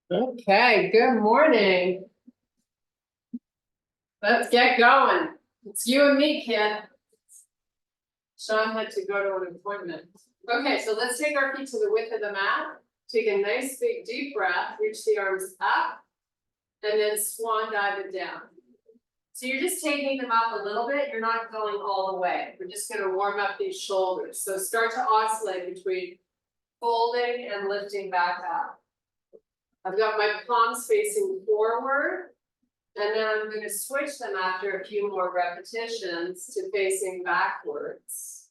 Okay, good morning. Let's get going. It's you and me, kid. Sean had to go to an appointment. Okay, so let's take our feet to the width of the mat. Take a nice big deep breath, reach the arms up, and then swan dive it down. So you're just taking them up a little bit, you're not going all the way. We're just gonna warm up these shoulders. So start to oscillate between folding and lifting back up. I've got my palms facing forward, and then I'm going to switch them after a few more repetitions to facing backwards.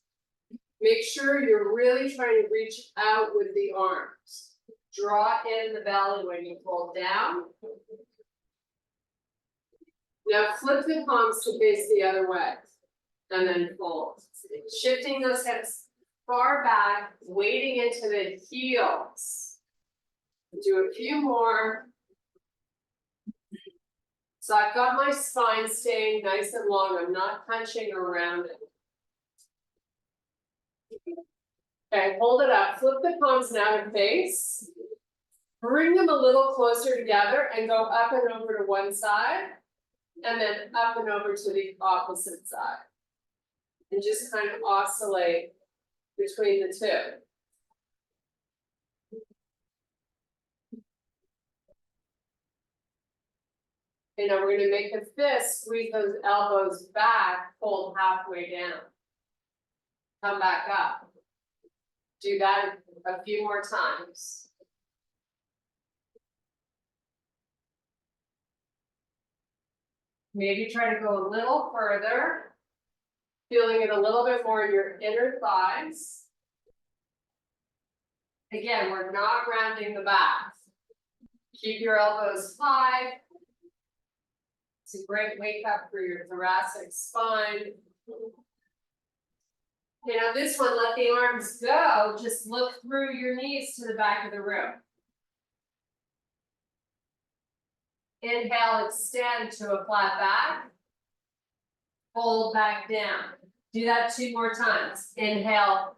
Make sure you're really trying to reach out with the arms. Draw in the belly when you fold down. Now flip the palms to face the other way, and then fold. Shifting those hips far back, wading into the heels. Do a few more. So I've got my spine staying nice and long. I'm not punching around it. Okay, hold it up. Flip the palms now to face. Bring them a little closer together and go up and over to one side. And then up and over to the opposite side. And just kind of oscillate between the two. You know, we're going to make a fist, squeeze those elbows back, fold halfway down. Come back up. Do that a few more times. Maybe try to go a little further, feeling it a little bit more in your inner thighs. Again, we're not rounding the back. Keep your elbows high. It's a great wake up for your thoracic spine. You know, this one, let the arms go. Just look through your knees to the back of the room. Inhale, extend to a flat back. Fold back down. Do that 2 more times. Inhale,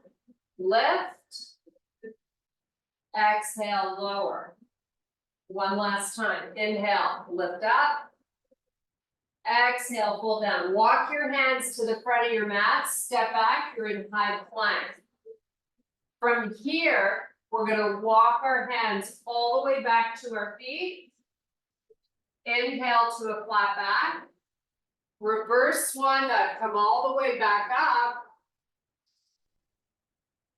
lift. Exhale, lower. One last time. Inhale, lift up. Exhale, pull down. Walk your hands to the front of your mat. Step back. You're in high plank. From here, we're going to walk our hands all the way back to our feet. Inhale to a flat back. Reverse swan dive. Come all the way back up.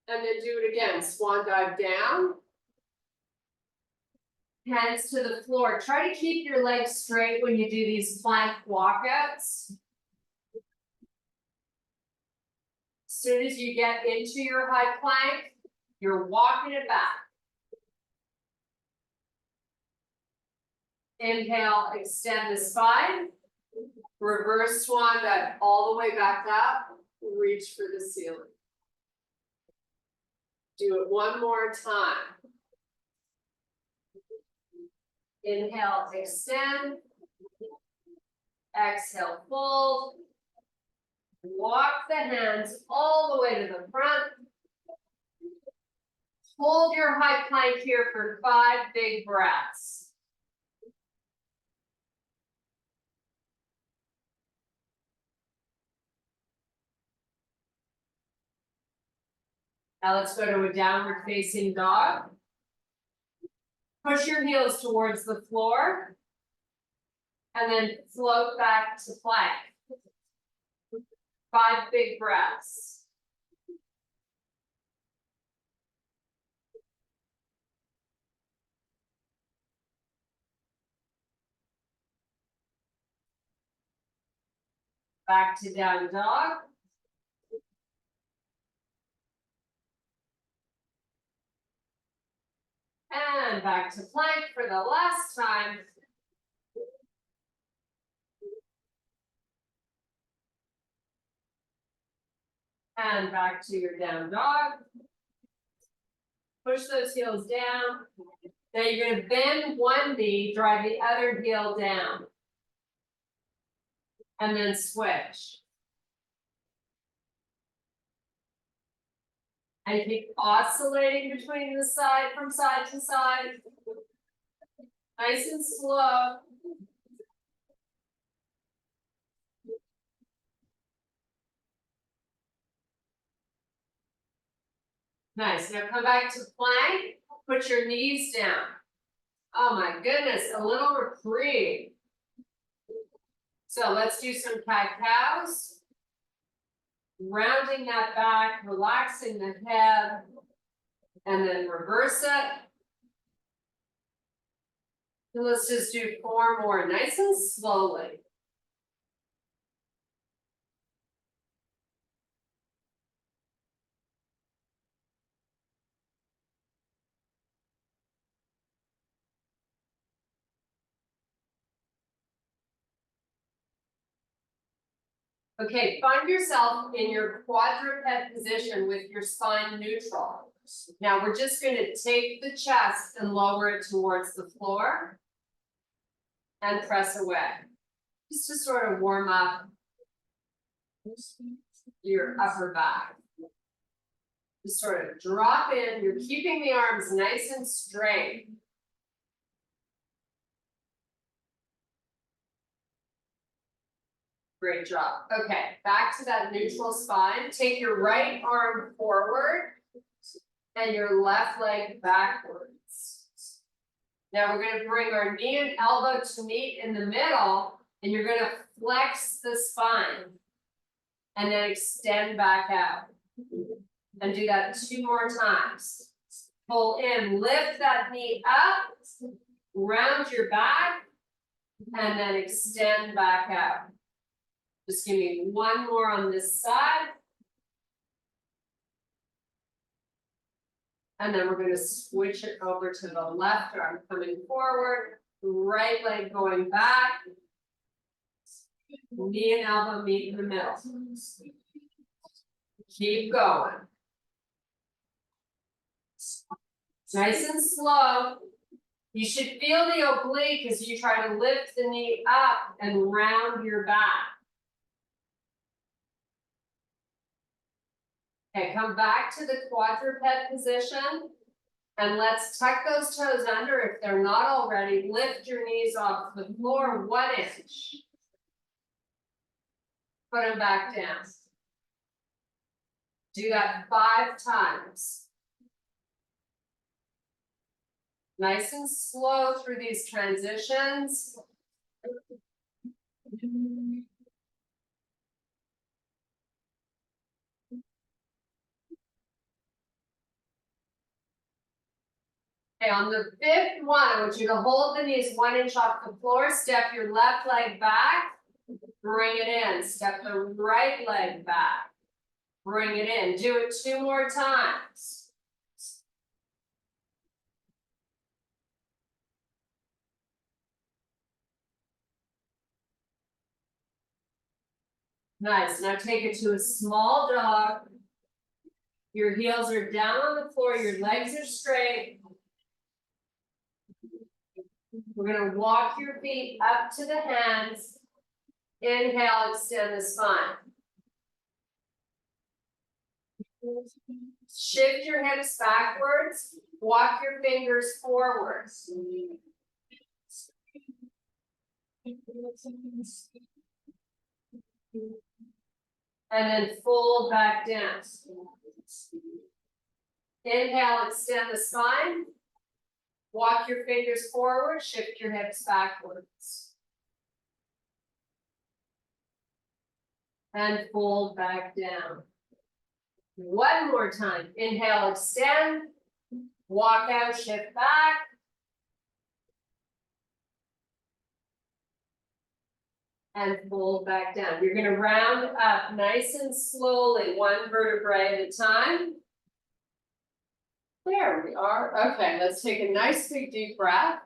And then do it again. Swan dive down. Hands to the floor. Try to keep your legs straight when you do these plank walkouts. As soon as you get into your high plank, you're walking it back. Inhale, extend the spine. Reverse swan dive all the way back up. Reach for the ceiling. Do it one more time. Inhale, extend. Exhale, fold. Walk the hands all the way to the front. Hold your high plank here for 5 big breaths. Now let's go to a downward facing dog. Push your heels towards the floor. And then float back to plank. 5 big breaths. Back to down dog. And back to plank for the last time. And back to your down dog. Push those heels down. Now you're going to bend one knee, drive the other heel down. And then switch. And keep oscillating between the side from side to side. Nice and slow. Nice, now come back to plank, put your knees down. Oh my goodness, a little reprieve. So let's do some cat-cows. Rounding that back, relaxing the head, and then reverse it. And let's just do 4 more, nice and slowly. Okay, find yourself in your quadruped position with your spine neutral. Now we're just going to take the chest and lower it towards the floor and press away. Just to sort of warm up your upper back. Just sort of drop in, you're keeping the arms nice and straight. Great job. Okay, back to that neutral spine. Take your right arm forward and your left leg backwards. Now we're going to bring our knee and elbow to meet in the middle, and you're going to flex the spine and then extend back out. And do that 2 more times. Pull in, lift that knee up, round your back, and then extend back out. Just give me 1 more on this side. And then we're going to switch it over to the left arm coming forward, right leg going back, knee and elbow meet in the middle. Keep going. Nice and slow. You should feel the oblique as you try to lift the knee up and round your back. Okay, come back to the quadruped position and let's tuck those toes under if they're not already. Lift your knees off the floor 1 inch. Put them back down. Do that 5 times. Nice and slow through these transitions. Okay, on the 5th one, I want you to hold the knees 1 inch off the floor, step your left leg back, bring it in, step the right leg back, bring it in, do it 2 more times. Nice, now take it to a small dog. Your heels are down on the floor, your legs are straight. We're going to walk your feet up to the hands. Inhale, extend the spine. Shift your hips backwards, walk your fingers forwards. And then fold back down. Inhale, extend the spine. Walk your fingers forward, shift your hips backwards. And fold back down. 1 more time. Inhale, extend. Walk out, shift back. And fold back down. You're going to round up nice and slowly, 1 vertebrae at a time. There we are. Okay, let's take a nice big deep breath.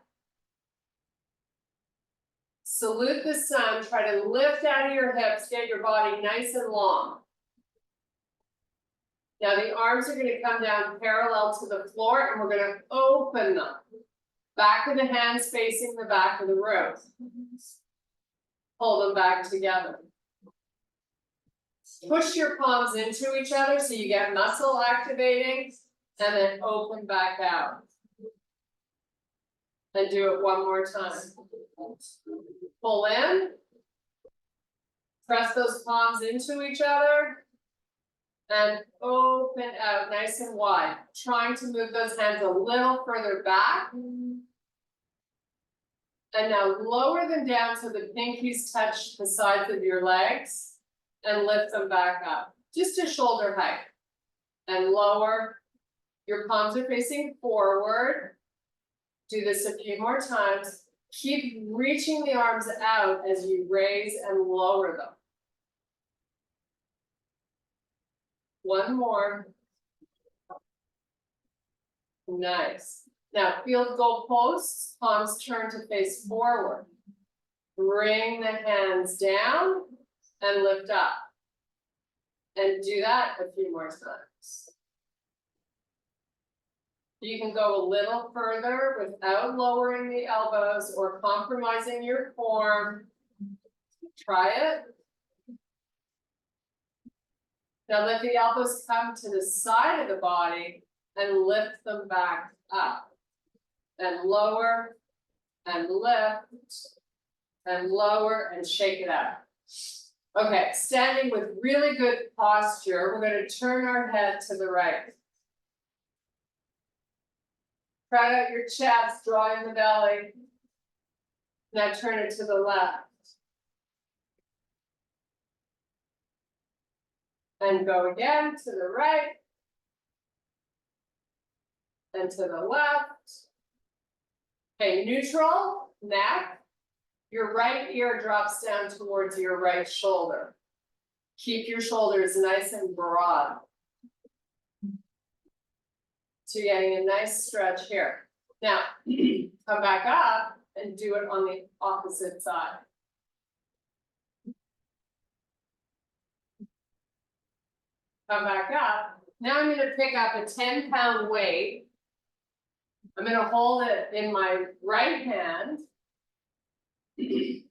Salute the sun. Try to lift out of your hips. Get your body nice and long. Now the arms are going to come down parallel to the floor and we're going to open them. Back of the hands facing the back of the room. Pull them back together. Push your palms into each other so you get muscle activating. And then open back out. And do it one more time. Pull in. Press those palms into each other. And open out nice and wide. Trying to move those hands a little further back. And now lower them down so the pinkies touch the sides of your legs. And lift them back up. Just to shoulder height. And lower. Your palms are facing forward. Do this a few more times. Keep reaching the arms out as you raise and lower them. One more. Nice. Now field goal posts, palms turn to face forward. Bring the hands down and lift up. And do that a few more times. You can go a little further without lowering the elbows or compromising your form. Try it. Now let the elbows come to the side of the body and lift them back up. And lower, and lift, and lower, and shake it out. Okay, standing with really good posture, we're going to turn our head to the right. Spread out your chest, draw in the belly. Now turn it to the left. And go again to the right. And to the left. Okay, neutral, neck. Your right ear drops down towards your right shoulder. Keep your shoulders nice and broad. So you're getting a nice stretch here. Now, come back up and do it on the opposite side. Come back up. Now I'm going to pick up a 10-pound weight. I'm going to hold it in my right hand. And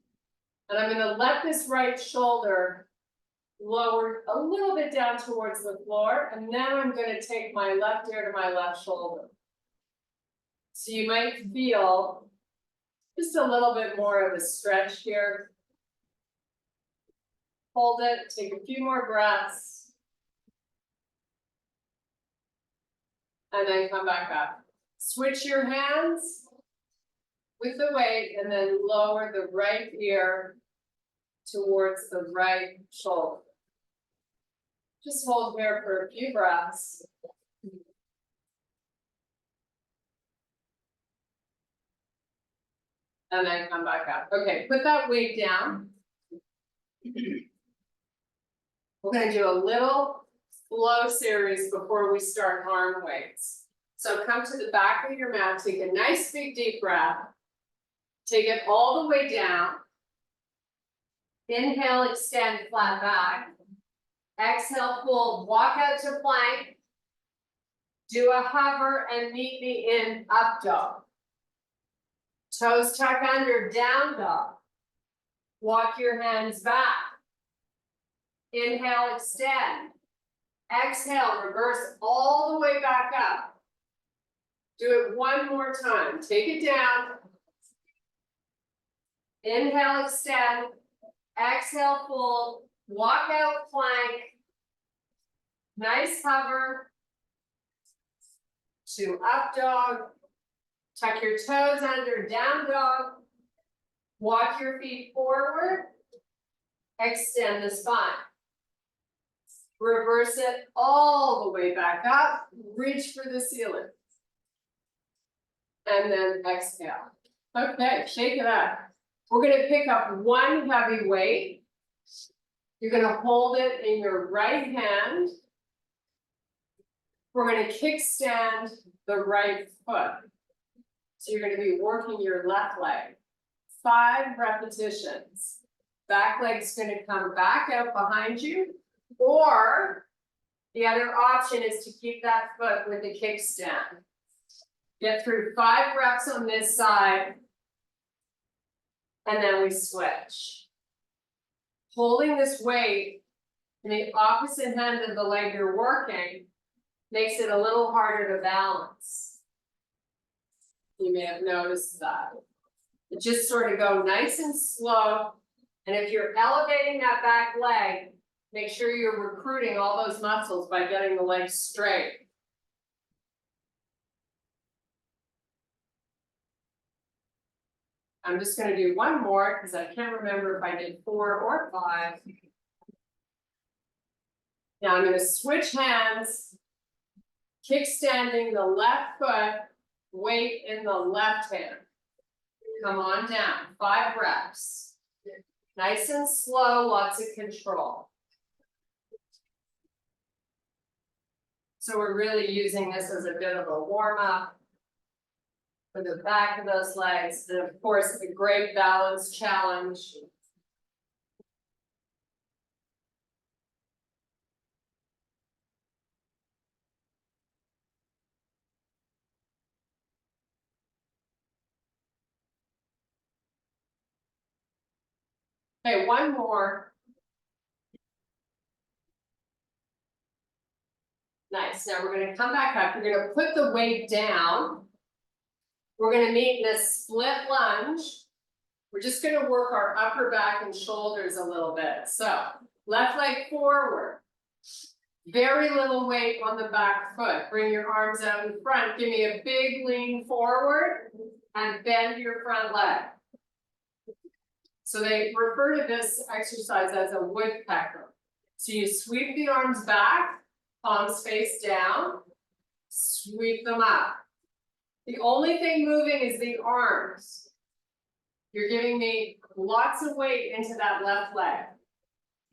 I'm going to let this right shoulder lower a little bit down towards the floor. And now I'm going to take my left ear to my left shoulder. So you might feel just a little bit more of a stretch here. Hold it, take a few more breaths. And then come back up. Switch your hands with the weight and then lower the right ear towards the right shoulder. Just hold here for a few breaths. And then come back up. Okay, put that weight down. We're going to do a little slow series before we start arm weights. So come to the back of your mat, take a nice big deep breath. Take it all the way down. Inhale, extend, flat back. Exhale, fold, walk out to plank. Do a hover and meet me in up dog. Toes tuck under, down dog. Walk your hands back. Inhale, extend. Exhale, reverse all the way back up. Do it one more time. Take it down. Inhale, extend. Exhale, fold. Walk out, plank. Nice hover. To up dog. Tuck your toes under, down dog. Walk your feet forward. Extend the spine. Reverse it all the way back up. Reach for the ceiling. And then exhale. Okay, shake it out. We're going to pick up one heavy weight. You're going to hold it in your right hand. We're going to kickstand the right foot. So you're going to be working your left leg. 5 repetitions. Back leg's going to come back out behind you. Or the other option is to keep that foot with the kickstand. Get through 5 reps on this side. And then we switch. Holding this weight in the opposite hand of the leg you're working makes it a little harder to balance. You may have noticed that. But just sort of go nice and slow. And if you're elevating that back leg, make sure you're recruiting all those muscles by getting the legs straight. I'm just going to do one more because I can't remember if I did 4 or 5. Now I'm going to switch hands, kickstanding the left foot, weight in the left hand. Come on down, 5 reps. Nice and slow, lots of control. So we're really using this as a bit of a warm-up for the back of those legs, and of course, the great balance challenge. Okay, one more. Nice, now we're gonna come back up, we're gonna put the weight down. We're gonna meet in a split lunge. We're just gonna work our upper back and shoulders a little bit. So, left leg forward. Very little weight on the back foot. Bring your arms out in front, give me a big lean forward and bend your front leg. So they refer to this exercise as a woodpecker. So you sweep the arms back, palms face down, sweep them up. The only thing moving is the arms. You're giving me lots of weight into that left leg.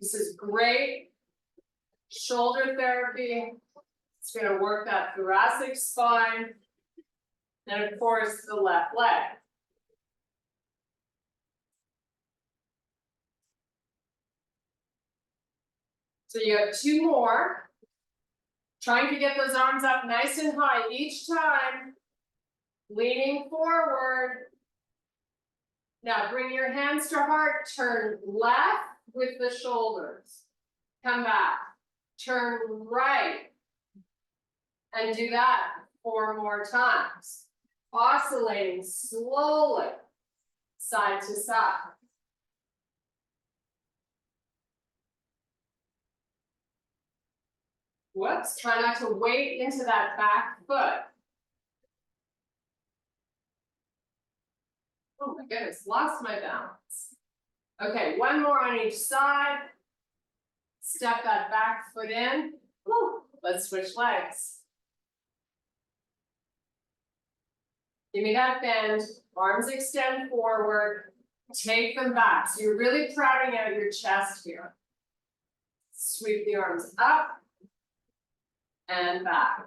This is great shoulder therapy. It's going to work that thoracic spine. And of course, the left leg. So you have 2 more. Trying to get those arms up nice and high each time. Leaning forward. Now bring your hands to heart, turn left with the shoulders. Come back, turn right. And do that 4 more times. Oscillating slowly, side to side. Whoops, try not to weight into that back foot. Oh my goodness, lost my balance. Okay, 1 more on each side. Step that back foot in. Woo. Let's switch legs. Give me that bend, arms extend forward, take them back. So you're really crowding out your chest here. Sweep the arms up and back.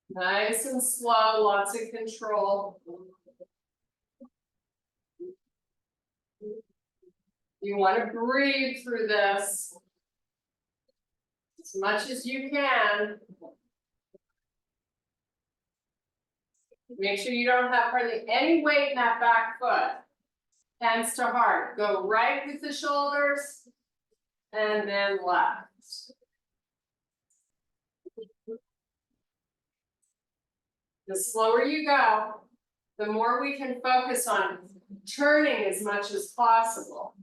Nice and slow, lots of control. You want to breathe through this as much as you can. Make sure you don't have hardly any weight in that back foot. Hands to heart. Go right with the shoulders and then left. The slower you go, the more we can focus on turning as much as possible.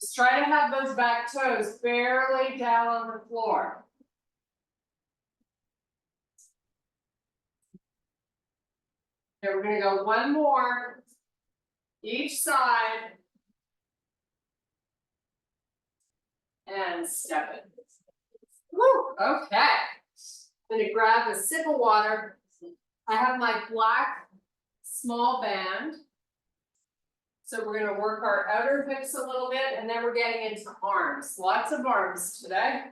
Just try to have those back toes barely down on the floor. Okay, we're going to go 1 more, each side, and step it. Woo, okay. I'm going to grab a sip of water. I have my black small band. So we're going to work our outer hips a little bit, and then we're getting into arms. Lots of arms today.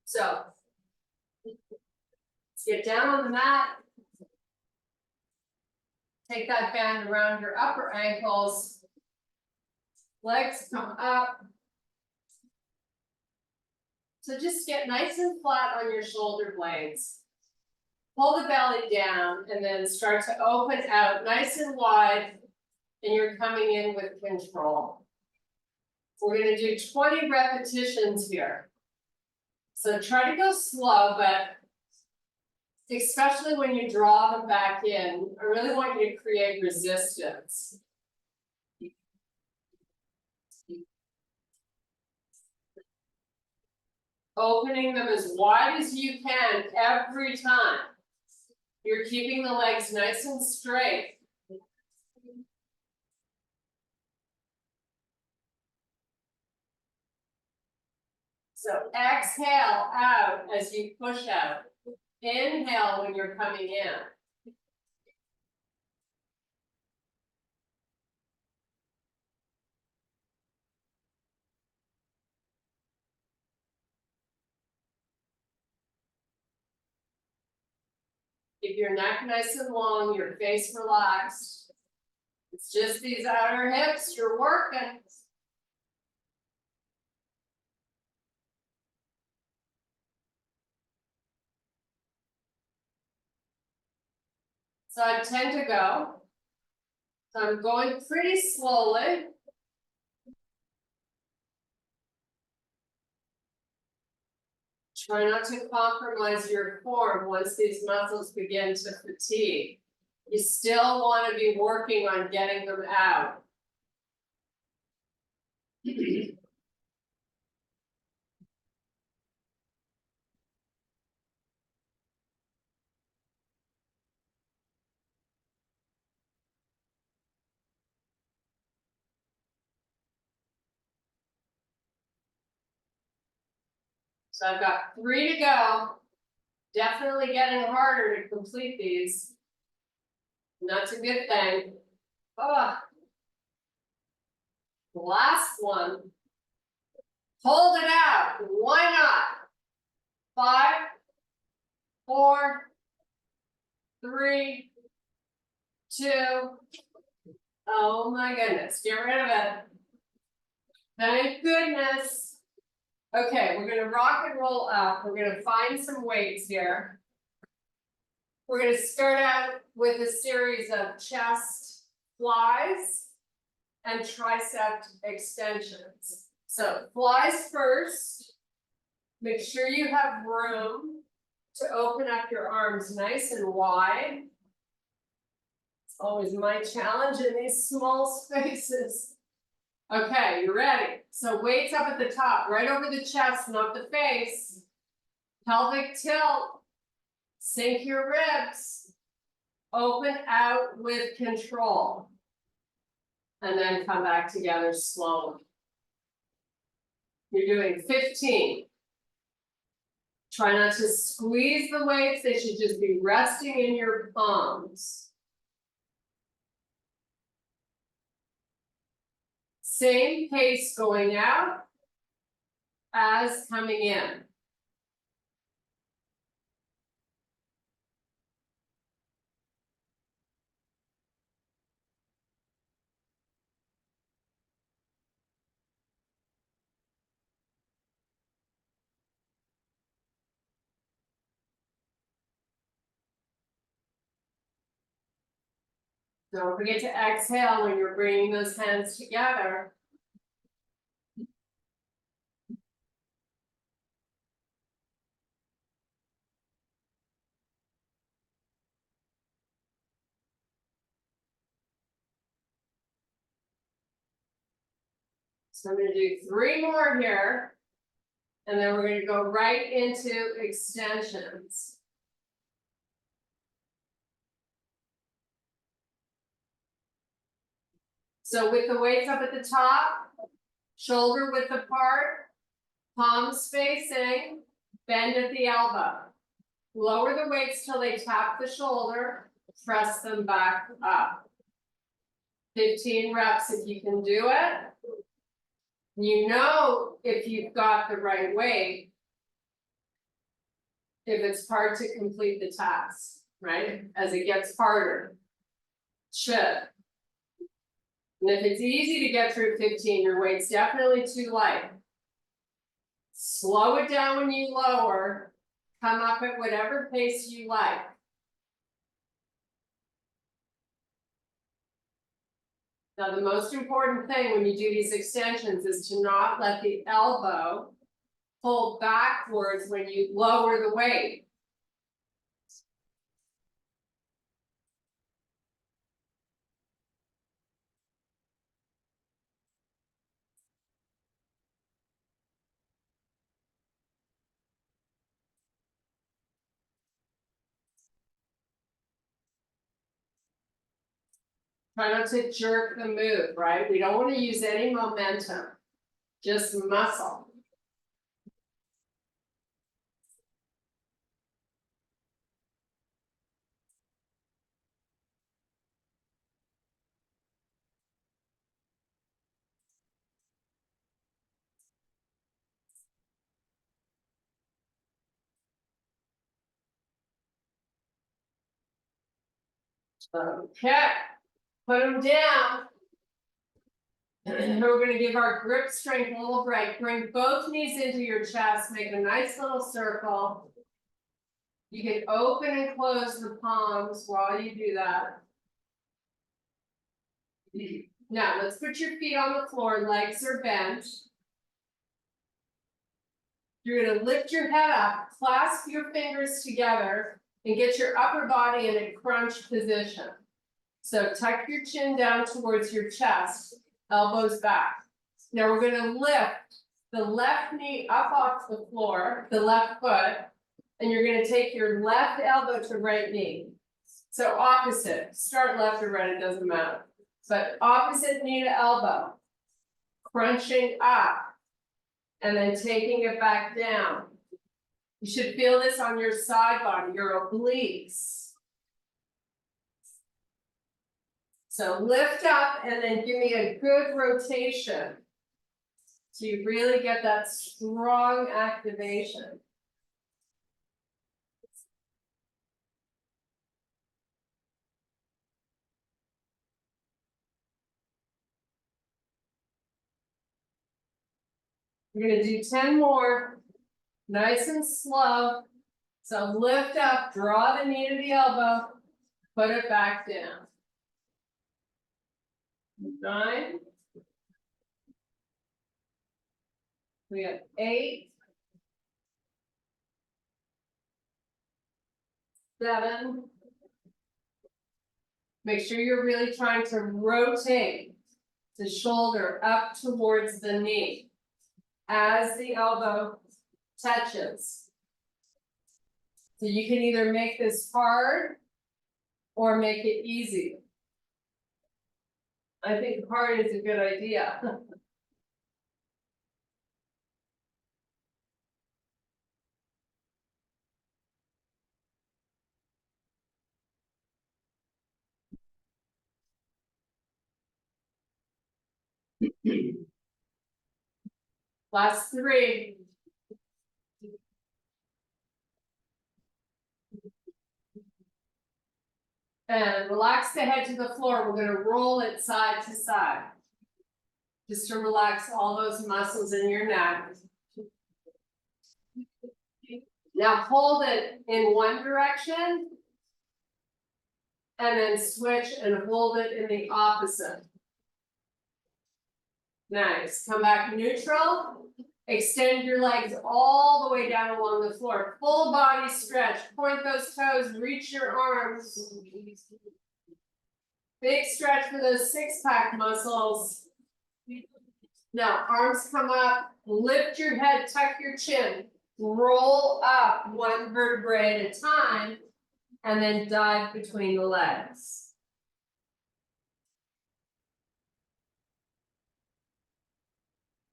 So let's get down on the mat. Take that band around your upper ankles. Legs come up. So just get nice and flat on your shoulder blades. pull the belly down and then start to open out nice and wide. And you're coming in with control. We're gonna do 20 repetitions here. So try to go slow, but especially when you draw them back in, I really want you to create resistance. Opening them as wide as you can every time. You're keeping the legs nice and straight. So exhale out as you push out. Inhale when you're coming in. Keep your neck nice and long, your face relaxed. It's just these outer hips, you're working. So I have 10 to go. So I'm going pretty slowly. Try not to compromise your form once these muscles begin to fatigue. You still want to be working on getting them out. So I've got 3 to go. Definitely getting harder to complete these. And that's a good thing. Oh. The last one. Hold it out. Why not? 5, 4, 3, 2. Oh my goodness. Get rid of it. Thank goodness. Okay, we're gonna rock and roll up. We're gonna find some weights here. We're gonna start out with a series of chest flies and tricep extensions. So flies first. Make sure you have room to open up your arms nice and wide. It's always my challenge in these small spaces. Okay, you ready? So weights up at the top, right over the chest, not the face. Pelvic tilt. Sink your ribs. Open out with control. And then come back together slowly. You're doing 15. Try not to squeeze the weights, they should just be resting in your palms. Same pace going out as coming in. Don't forget to exhale when you're bringing those hands together. So I'm going to do 3 more here, and then we're going to go right into extensions. So with the weights up at the top, shoulder width apart, palms facing, bend at the elbow. Lower the weights till they tap the shoulder, press them back up. 15 reps if you can do it. You know if you've got the right weight, if it's hard to complete the task, right? As it gets harder, it should. And if it's easy to get through 15, your weight's definitely too light. Slow it down when you lower, come up at whatever pace you like. Now, the most important thing when you do these extensions is to not let the elbow pull backwards when you lower the weight. Try not to jerk the move, right? We don't want to use any momentum, just muscle. Okay, put them down. And we're going to give our grip strength a little break. Bring both knees into your chest, make a nice little circle. You can open and close the palms while you do that. Now, let's put your feet on the floor, legs are bent. You're going to lift your head up, clasp your fingers together, and get your upper body in a crunch position. So tuck your chin down towards your chest, elbows back. Now we're going to lift the left knee up off the floor, the left foot, and you're going to take your left elbow to right knee. So opposite, start left or right, it doesn't matter. But opposite knee to elbow, crunching up, and then taking it back down. You should feel this on your side body, your obliques. So lift up and then give me a good rotation. So you really get that strong activation. We're going to do 10 more, nice and slow. So lift up, draw the knee to the elbow, put it back down. 9. We have 8. 7. Make sure you're really trying to rotate the shoulder up towards the knee as the elbow touches. So you can either make this hard or make it easy. I think hard is a good idea. Last 3. And relax the head to the floor. We're going to roll it side to side. Just to relax all those muscles in your neck. Now hold it in one direction. And then switch and hold it in the opposite. Nice. Come back neutral. Extend your legs all the way down along the floor. Full body stretch. Point those toes. Reach your arms. Big stretch for those six-pack muscles. Now, arms come up. Lift your head. Tuck your chin. Roll up one vertebrae at a time. And then dive between the legs.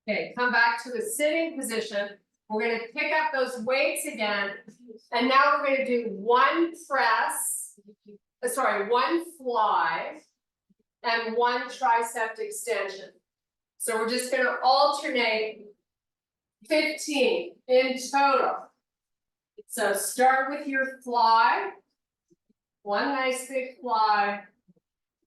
Okay, come back to the sitting position. We're going to pick up those weights again. And now we're going to do one fly, and one tricep extension. So we're just going to alternate 15 in total. So start with your fly. One nice big fly.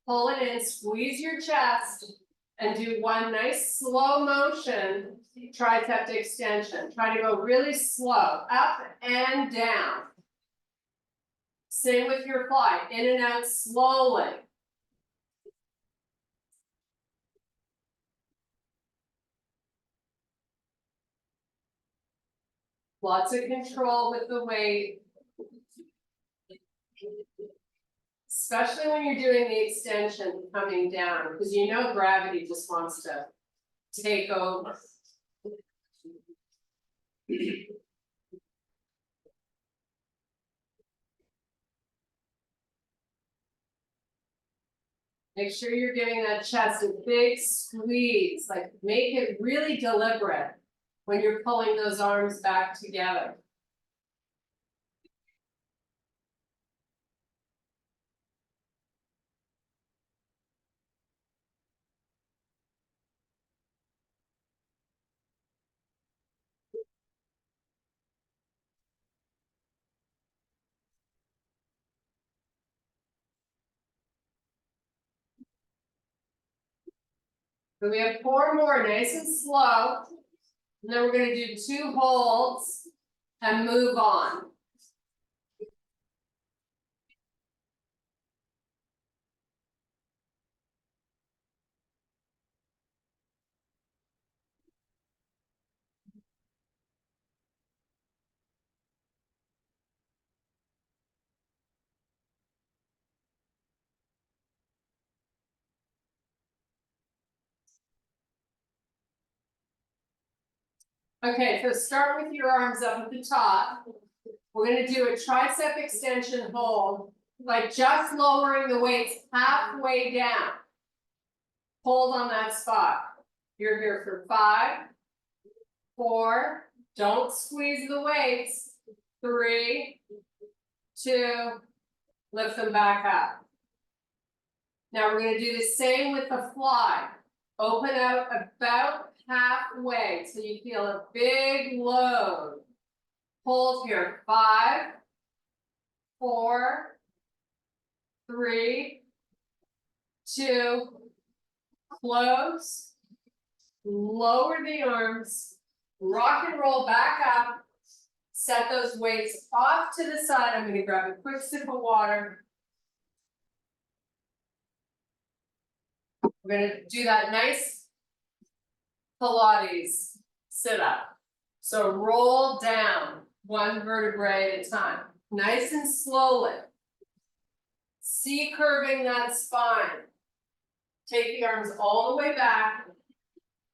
Pull it in, squeeze your chest. And do one nice slow motion tricep extension. Try to go really slow, up and down. Same with your fly, in and out slowly. Lots of control with the weight. Especially when you're doing the extension coming down, because you know gravity just wants to take over. Make sure you're giving that chest a big squeeze, like make it really deliberate when you're pulling those arms back together. So we have 4 more, nice and slow. And then we're gonna do 2 holds and move on. Okay, so start with your arms up at the top. We're gonna do a tricep extension hold, like just lowering the weights halfway down. Hold on that spot. You're here for 5, 4, don't squeeze the weights. 3, 2, lift them back up. Now we're gonna do the same with the fly. Open out about halfway so you feel a big load. Hold here, 5, 4, 3, 2, close, lower the arms, rock and roll back up, set those weights off to the side. I'm going to grab a quick sip of water. We're going to do that nice Pilates sit up. So roll down 1 vertebrae at a time, nice and slowly. C curving that spine. Take the arms all the way back,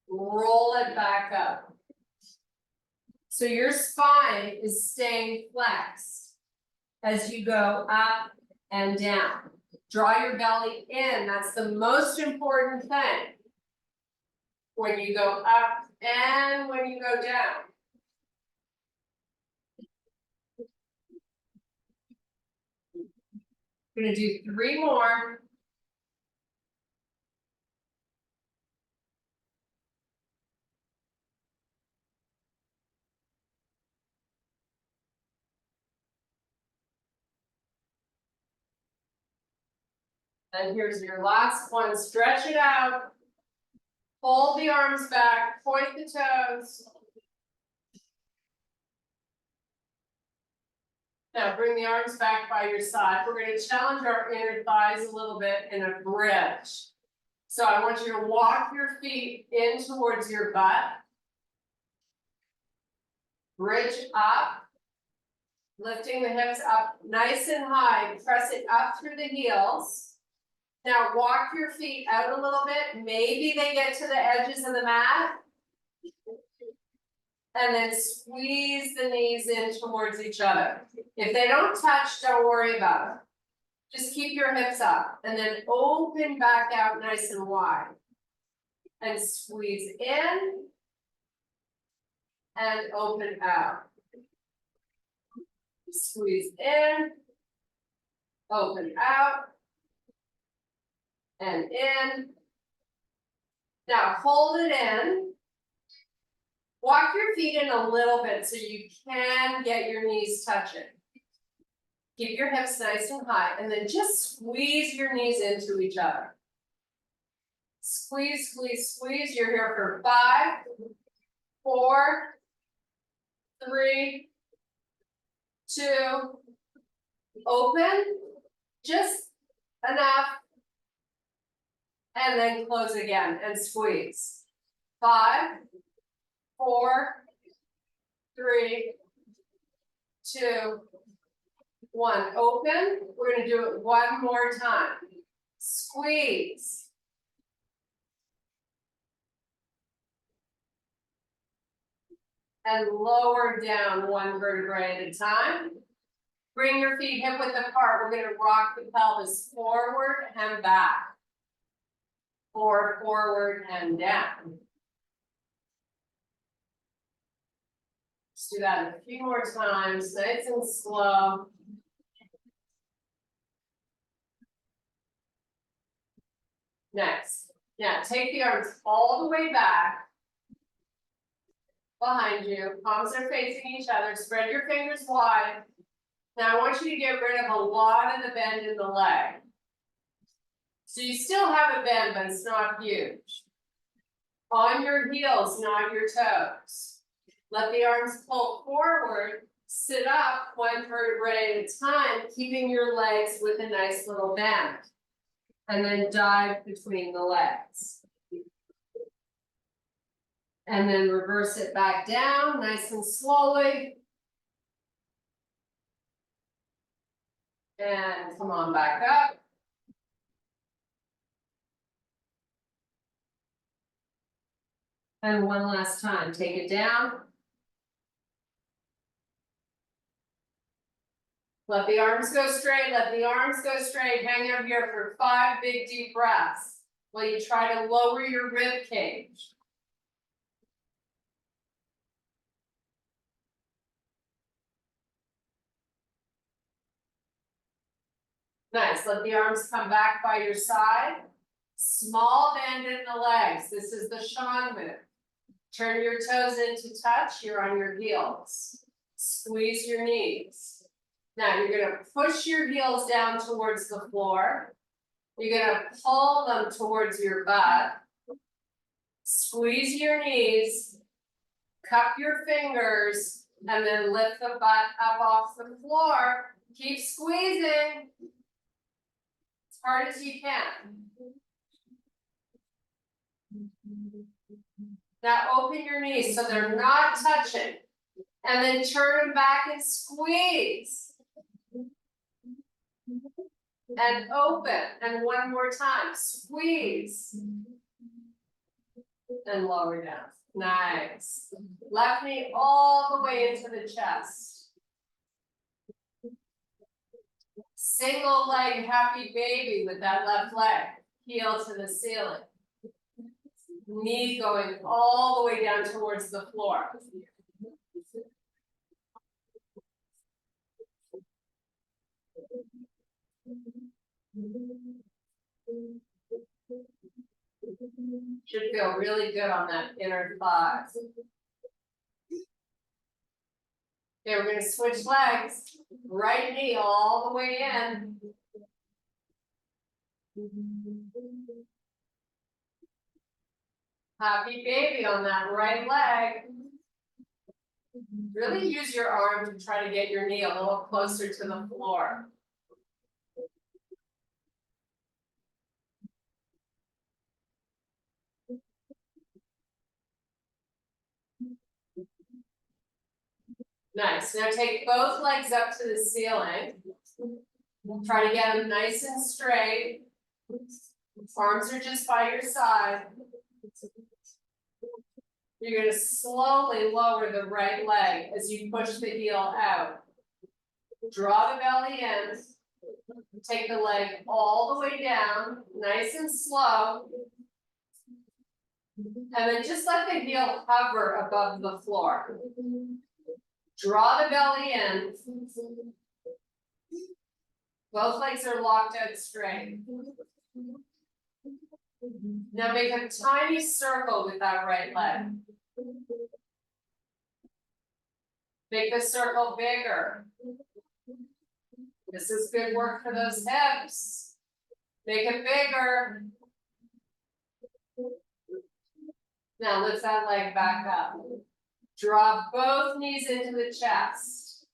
roll it back up. So your spine is staying flexed as you go up and down. Draw your belly in, that's the most important thing. When you go up and when you go down. We're gonna do 3 more. And here's your last one, stretch it out. Hold the arms back, point the toes. Now bring the arms back by your side. We're going to challenge our inner thighs a little bit in a bridge. So I want you to walk your feet in towards your butt. Bridge up. Lifting the hips up nice and high. Press it up through the heels. Now walk your feet out a little bit. Maybe they get to the edges of the mat. And then squeeze the knees in towards each other. If they don't touch, don't worry about it. Just keep your hips up and then open back out nice and wide. And squeeze in and open out. Squeeze in, open out, and in. Now hold it in. Walk your feet in a little bit so you can get your knees touching. Keep your hips nice and high, and then just squeeze your knees into each other. Squeeze, squeeze, squeeze. You're here for 5, 4, 3, 2, open, just enough, and then close again and squeeze. 5, 4, 3, 2, 1. Open. We're going to do it one more time. Squeeze. And lower down one vertebrae at a time. Bring your feet hip width apart. We're going to rock the pelvis forward and back. Or forward and down. Let's do that a few more times, nice and slow. Next. Now take the arms all the way back. Behind you, palms are facing each other, spread your fingers wide. Now I want you to get rid of a lot of the bend in the leg. So you still have a bend, but it's not huge. On your heels, not your toes. Let the arms pull forward, sit up one vertebrae at a time, keeping your legs with a nice little bend. And then dive between the legs. And then reverse it back down, nice and slowly. And come on back up. And one last time, take it down. Let the arms go straight, let the arms go straight. Hang out here for 5 big deep breaths while you try to lower your rib cage. Nice, let the arms come back by your side. Small bend in the legs. This is the Sean move. Turn your toes into touch, you're on your heels. Squeeze your knees. Now you're gonna push your heels down towards the floor. You're gonna pull them towards your butt. Squeeze your knees, cup your fingers, and then lift the butt up off the floor. Keep squeezing. Hard as you can. Now open your knees so they're not touching. And then turn them back and squeeze. And open. And one more time. Squeeze. And lower down. Nice. Left knee all the way into the chest. Single leg happy baby with that left leg. Heel to the ceiling. Knee going all the way down towards the floor. Should feel really good on that inner thigh. Okay, we're going to switch legs. Right knee all the way in. Happy baby on that right leg. Really use your arm to try to get your knee a little closer to the floor. Nice. Now take both legs up to the ceiling. Try to get them nice and straight. Arms are just by your side. You're going to slowly lower the right leg as you push the heel out. Draw the belly in. Take the leg all the way down, nice and slow. And then just let the heel hover above the floor. Draw the belly in. Both legs are locked out straight. Now make a tiny circle with that right leg. Make the circle bigger. This is good work for those hips. Make it bigger. Now lift that leg back up. Draw both knees into the chest.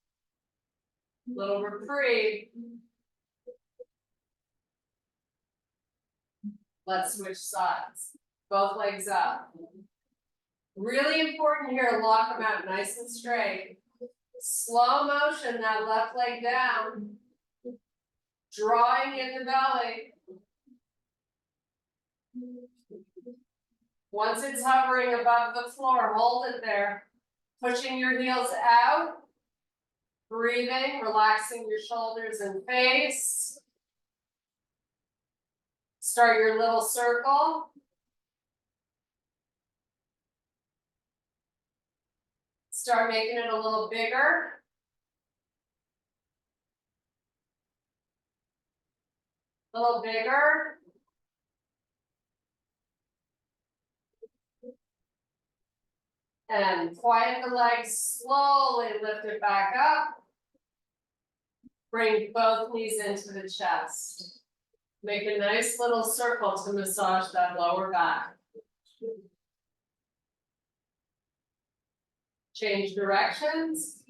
Little reprieve. Let's switch sides. Both legs up. Really important here to lock them out nice and straight. Slow motion, that left leg down. Drawing in the belly. Once it's hovering above the floor, hold it there. Pushing your heels out. Breathing, relaxing your shoulders and face. Start your little circle. Start making it a little bigger. A little bigger. And quiet the legs, slowly lift it back up. Bring both knees into the chest. Make a nice little circle to massage that lower back. Change directions.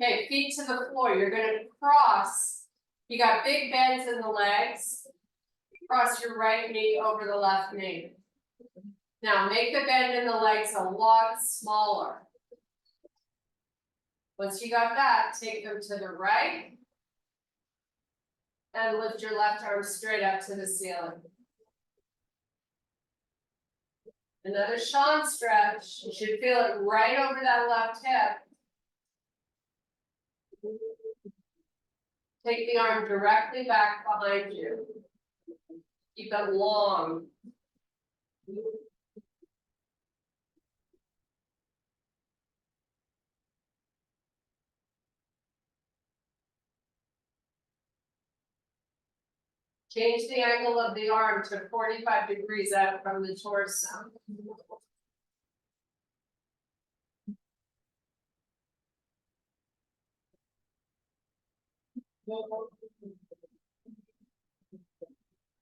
Okay, feet to the floor. You're going to cross. You got big bends in the legs. Cross your right knee over the left knee. Now make the bend in the legs a lot smaller. Once you got that, take them to the right. And lift your left arm straight up to the ceiling. Another Sean stretch. You should feel it right over that left hip. Take the arm directly back behind you. Keep it long. Change the angle of the arm to 45 degrees out from the torso.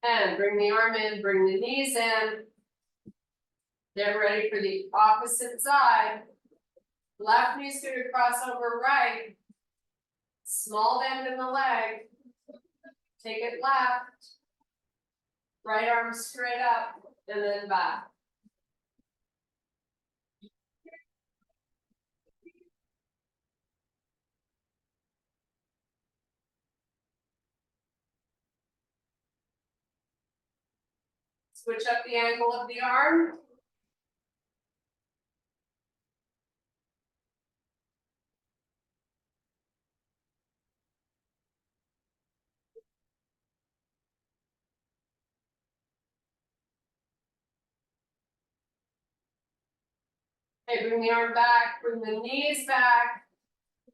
And bring the arm in, bring the knees in. Get ready for the opposite side. Left knee's going to cross over right. Small bend in the leg. Take it left. Right arm straight up and then back. Switch up the angle of the arm. Okay, bring the arm back, bring the knees back,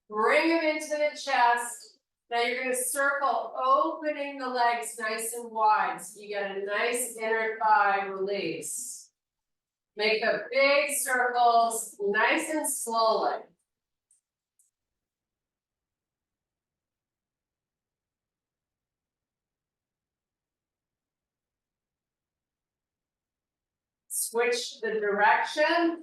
bring them into the chest. Now you're going to circle, opening the legs nice and wide so you get a nice inner thigh release. Make the big circles nice and slowly. Switch the direction.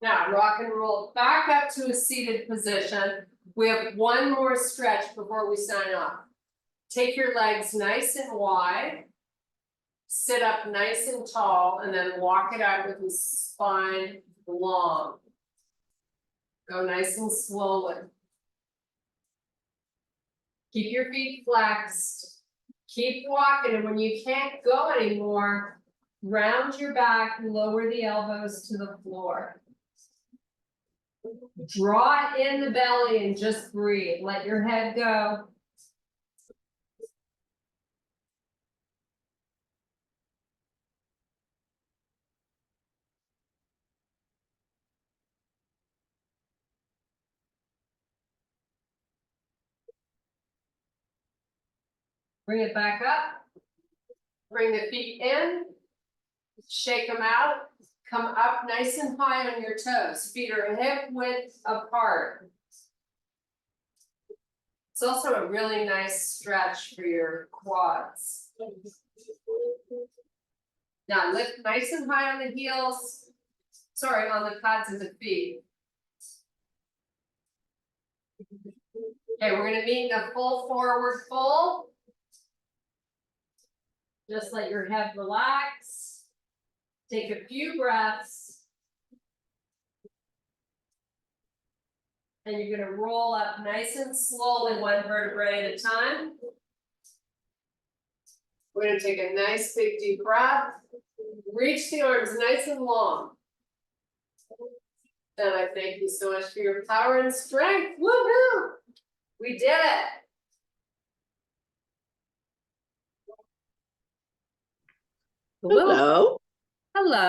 Now rock and roll back up to a seated position. We have one more stretch before we sign off. Take your legs nice and wide. Sit up nice and tall and then walk it out with the spine long. Go nice and slowly. Keep your feet flexed. Keep walking, and when you can't go anymore, round your back, lower the elbows to the floor. Draw in the belly and just breathe. Let your head go. Bring it back up. Bring the feet in. Shake them out. Come up nice and high on your toes. Feet are hip width apart. It's also a really nice stretch for your quads. Now lift nice and high on the heels. Sorry, on the pads of the feet. Okay, we're going to meet in a full forward fold. Just let your head relax. Take a few breaths. And you're gonna roll up nice and slowly, one vertebrae at a time. We're gonna take a nice big deep breath. Reach the arms nice and long. And I thank you so much for your power and strength. Woohoo! We did it. Hello. Hello.